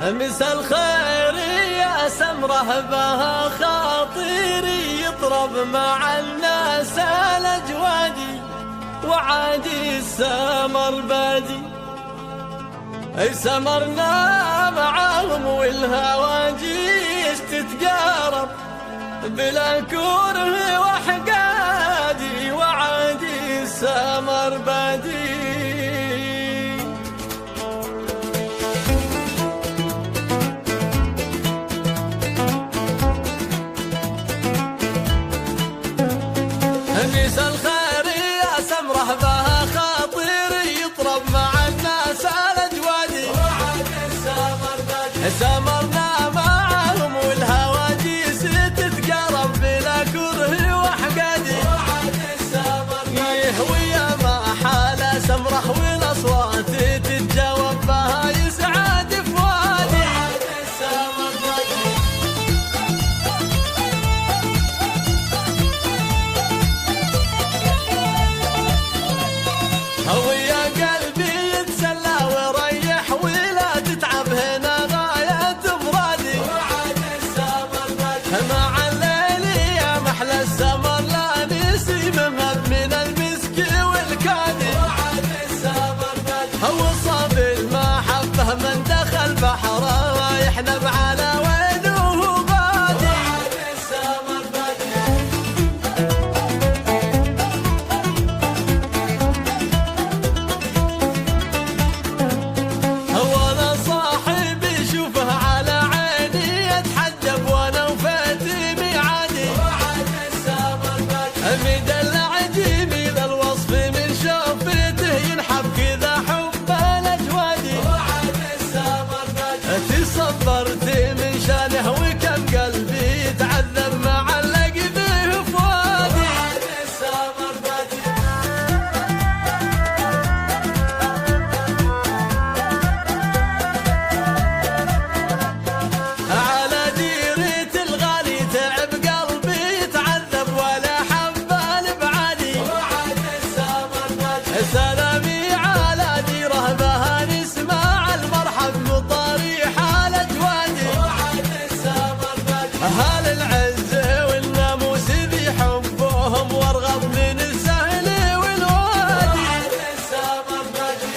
مس الخير يا سمره بها خاطري يطرب مع الناس الأجوادي وعادي السمر بادي. اي سمرنا معاهم والهواجيس تتقارب بلا كره وحقادي وعادي السمر بادي. مس الخير يا سمره بها خاطري يطرب مع الناس الأجوادي وعادي السمر بادي. سمرنا معاهم والهواجيس تتقارب بلا كره وحقادي وعادي السمر بادي. ويا ما حال سمره والاصوات تتجاوب بها يسعد فؤادي وعادي السمر بادي. ويا قلبي يتسلى ويريح ولا تتعب هنا غاية مرادي وعادي السمر بادي. مع الليل يا محلى السمر لا نسيمها من المسك والكادي وعادي السمر بادي. وصاب المحبة من دخل بحره يحنب على وينه غادي وعادي السمر بادي. وانا صاحبي شوفه على عيني يتحجب وانا وفاتي ميعادي وعادي السمر بادي. مدلع جميل الوصف من شوفته ينحب كذا حب الاجوادي وعادي السمر بادي. تصبرت من شانه وكم قلبي تعذب معلق به فؤادي وعادي السمر بادي. على ديرة الغالي تعب قلبي يتعذب ولا حب البعادي وعادي السمر بادي. سلامي على ديره بها نسمع المرحب مطاريح الأجوادي وعادي السمر بادي. أهل العز والناموس بيحبوهم وارغب من السهل والوادي وعادي السمر بادي.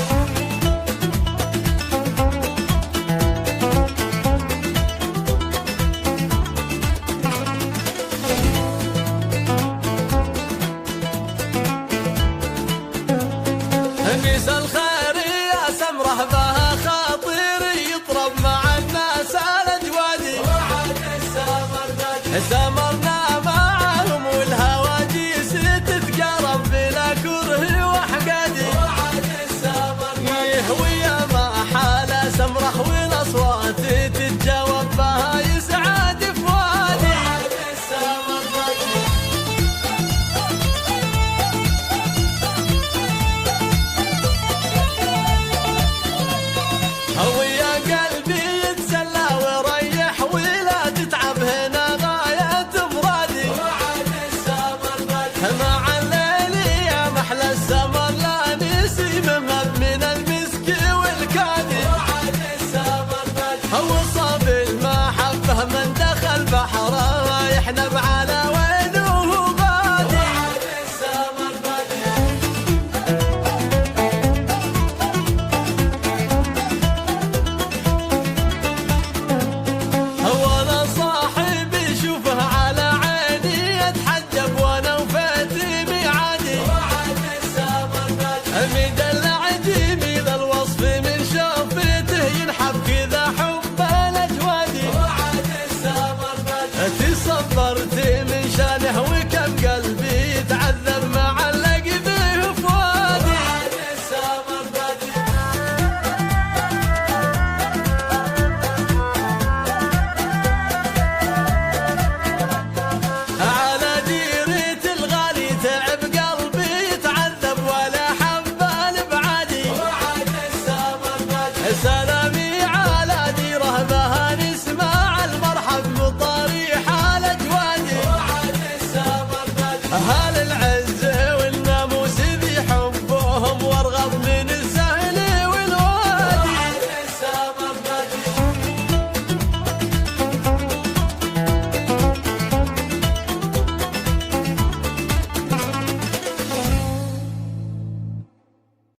مس الخير يا سمره بها خاطري يطرب مع الناس الأجوادي وعادي السمر بادي. سمرنا معاهم والهواجيس تتقارب بلا كره وحقادي وعادي السمر بادي. ويا ما حال سمره والاصوات تتجاوب بها يسعد فؤادي وعادي السمر بادي. ويا قلبي يتسلى ويريح ولا تتعب هنا غاية مرادي وعادي السمر بادي. مع الليل يا محلى السمر لا نسيمها من المسك والكادي وعادي السمر بادي. وصاب المحبة من دخل بحره يحنب على